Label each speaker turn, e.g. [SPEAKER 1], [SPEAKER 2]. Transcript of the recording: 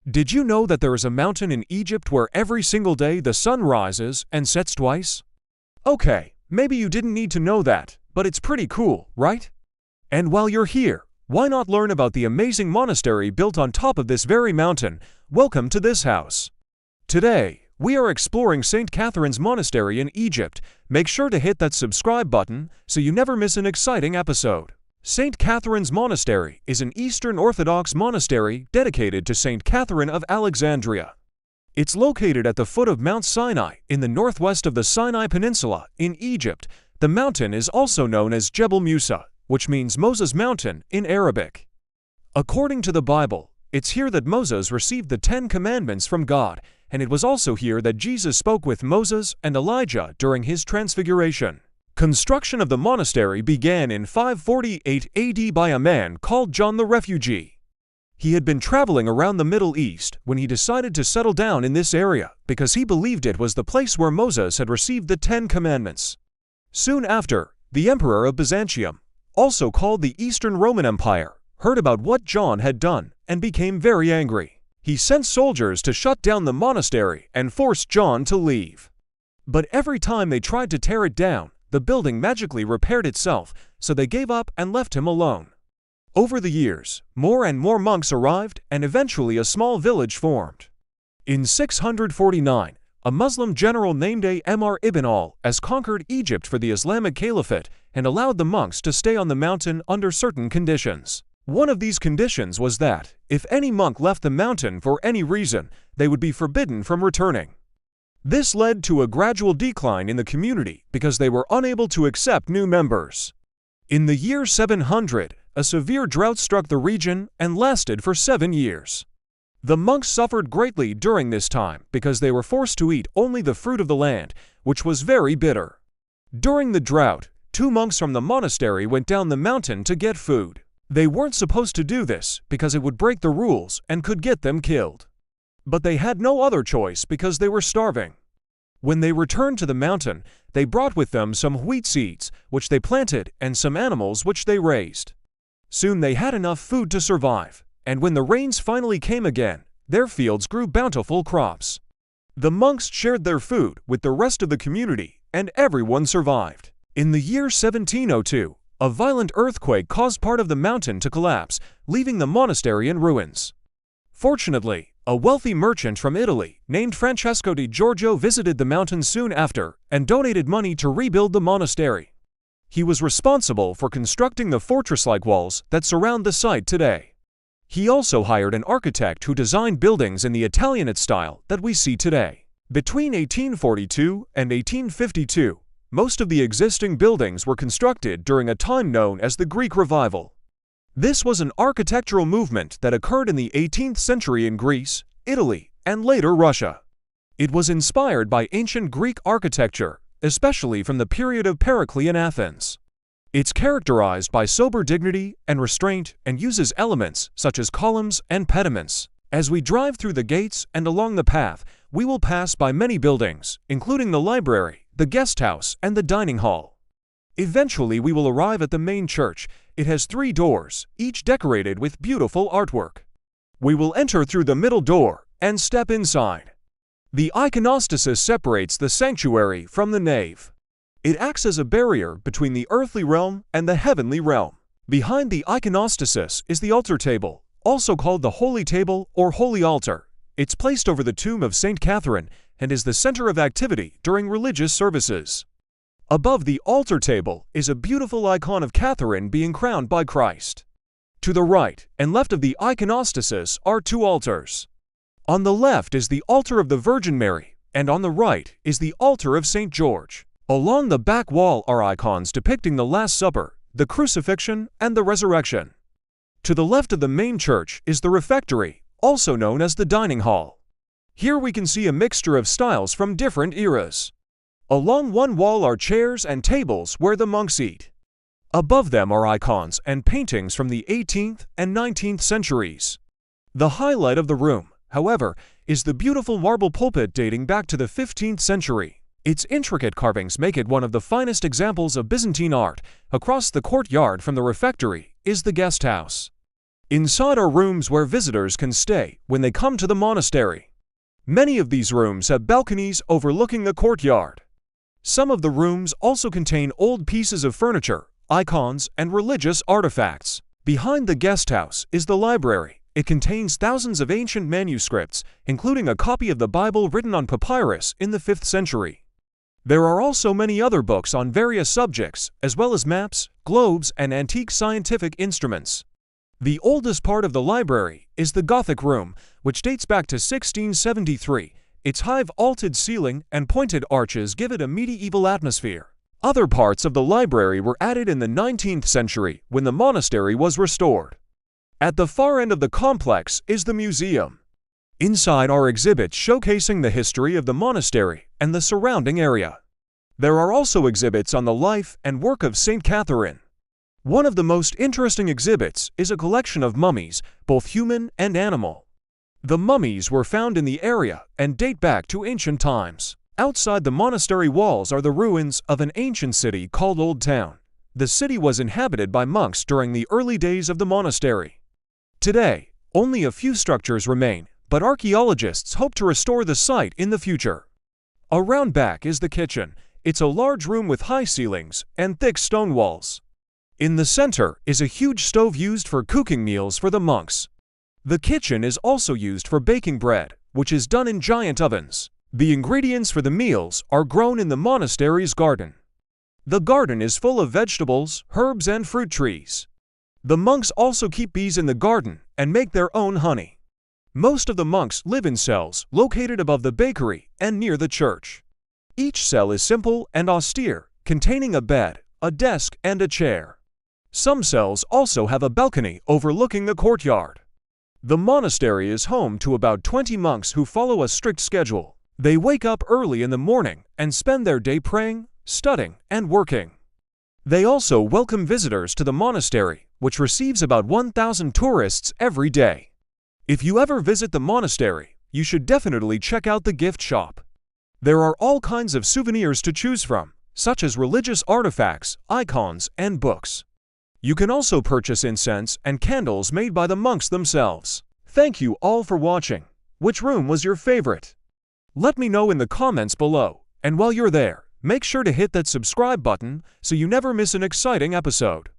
[SPEAKER 1] Did you know that there is a mountain in Egypt where every single day the sun rises and sets twice? Okay, maybe you didn't need to know that, but it's pretty cool, right? And while you're here, why not learn about the amazing monastery built on top of this very mountain? Welcome to this house. Today, we are exploring St. Catherine's Monastery in Egypt. Make sure to hit that subscribe button so you never miss an exciting episode. St. Catherine's Monastery is an Eastern Orthodox monastery dedicated to St. Catherine of Alexandria. It's located at the foot of Mount Sinai in the northwest of the Sinai Peninsula in Egypt. The mountain is also known as Jebel Musa, which means Moses' Mountain in Arabic. According to the Bible, it's here that Moses received the 10 Commandments from God, and it was also here that Jesus spoke with Moses and Elijah during his transfiguration. Construction of the monastery began in 548 AD by a man called John the Refugee. He had been traveling around the Middle East when he decided to settle down in this area because he believed it was the place where Moses had received the 10 Commandments. Soon after, the Emperor of Byzantium, also called the Eastern Roman Empire, heard about what John had done and became very angry. He sent soldiers to shut down the monastery and forced John to leave. But every time they tried to tear it down, the building magically repaired itself, so they gave up and left him alone. Over the years, more and more monks arrived, and eventually a small village formed. In 649, a Muslim general named Amr ibn al-As conquered Egypt for the Islamic Caliphate and allowed the monks to stay on the mountain under certain conditions. One of these conditions was that, if any monk left the mountain for any reason, they would be forbidden from returning. This led to a gradual decline in the community because they were unable to accept new members. In the year 700, a severe drought struck the region and lasted for 7 years. The monks suffered greatly during this time because they were forced to eat only the fruit of the land, which was very bitter. During the drought, 2 monks from the monastery went down the mountain to get food. They weren't supposed to do this because it would break the rules and could get them killed. But they had no other choice because they were starving. When they returned to the mountain, they brought with them some wheat seeds, which they planted, and some animals which they raised. Soon they had enough food to survive, and when the rains finally came again, their fields grew bountiful crops. The monks shared their food with the rest of the community, and everyone survived. In the year 1702, a violent earthquake caused part of the mountain to collapse, leaving the monastery in ruins. Fortunately, a wealthy merchant from Italy named Francesco di Giorgio visited the mountain soon after and donated money to rebuild the monastery. He was responsible for constructing the fortress-like walls that surround the site today. He also hired an architect who designed buildings in the Italianate style that we see today. Between 1842 and 1852, most of the existing buildings were constructed during a time known as the Greek Revival. This was an architectural movement that occurred in the 18th century in Greece, Italy, and later Russia. It was inspired by ancient Greek architecture, especially from the period of Pericles in Athens. It's characterized by sober dignity and restraint and uses elements such as columns and pediments. As we drive through the gates and along the path, we will pass by many buildings, including the library, the guest house, and the dining hall. Eventually, we will arrive at the main church. It has 3 doors, each decorated with beautiful artwork. We will enter through the middle door and step inside. The iconostasis separates the sanctuary from the nave. It acts as a barrier between the earthly realm and the heavenly realm. Behind the iconostasis is the altar table, also called the Holy Table or Holy Altar. It's placed over the tomb of St. Catherine and is the center of activity during religious services. Above the altar table is a beautiful icon of Catherine being crowned by Christ. To the right and left of the iconostasis are 2 altars. On the left is the altar of the Virgin Mary, and on the right is the altar of St. George. Along the back wall are icons depicting the Last Supper, the Crucifixion, and the Resurrection. To the left of the main church is the refectory, also known as the dining hall. Here we can see a mixture of styles from different eras. Along one wall are chairs and tables where the monks eat. Above them are icons and paintings from the 18th and 19th centuries. The highlight of the room, however, is the beautiful marble pulpit dating back to the 15th century. Its intricate carvings make it one of the finest examples of Byzantine art. Across the courtyard from the refectory is the guest house. Inside are rooms where visitors can stay when they come to the monastery. Many of these rooms have balconies overlooking the courtyard. Some of the rooms also contain old pieces of furniture, icons, and religious artifacts. Behind the guest house is the library. It contains thousands of ancient manuscripts, including a copy of the Bible written on papyrus in the 5th century. There are also many other books on various subjects, as well as maps, globes, and antique scientific instruments. The oldest part of the library is the Gothic room, which dates back to 1673. Its high vaulted ceiling and pointed arches give it a medieval atmosphere. Other parts of the library were added in the 19th century when the monastery was restored. At the far end of the complex is the museum. Inside are exhibits showcasing the history of the monastery and the surrounding area. There are also exhibits on the life and work of Saint Catherine. One of the most interesting exhibits is a collection of mummies, both human and animal. The mummies were found in the area and date back to ancient times. Outside the monastery walls are the ruins of an ancient city called Old Town. The city was inhabited by monks during the early days of the monastery. Today, only a few structures remain, but archaeologists hope to restore the site in the future. Around back is the kitchen. It's a large room with high ceilings and thick stone walls. In the center is a huge stove used for cooking meals for the monks. The kitchen is also used for baking bread, which is done in giant ovens. The ingredients for the meals are grown in the monastery's garden. The garden is full of vegetables, herbs, and fruit trees. The monks also keep bees in the garden and make their own honey. Most of the monks live in cells located above the bakery and near the church. Each cell is simple and austere, containing a bed, a desk, and a chair. Some cells also have a balcony overlooking the courtyard. The monastery is home to about 20 monks who follow a strict schedule. They wake up early in the morning and spend their day praying, studying, and working. They also welcome visitors to the monastery, which receives about 1,000 tourists every day. If you ever visit the monastery, you should definitely check out the gift shop. There are all kinds of souvenirs to choose from, such as religious artifacts, icons, and books. You can also purchase incense and candles made by the monks themselves. Thank you all for watching. Which room was your favorite? Let me know in the comments below, and while you're there, make sure to hit that subscribe button so you never miss an exciting episode.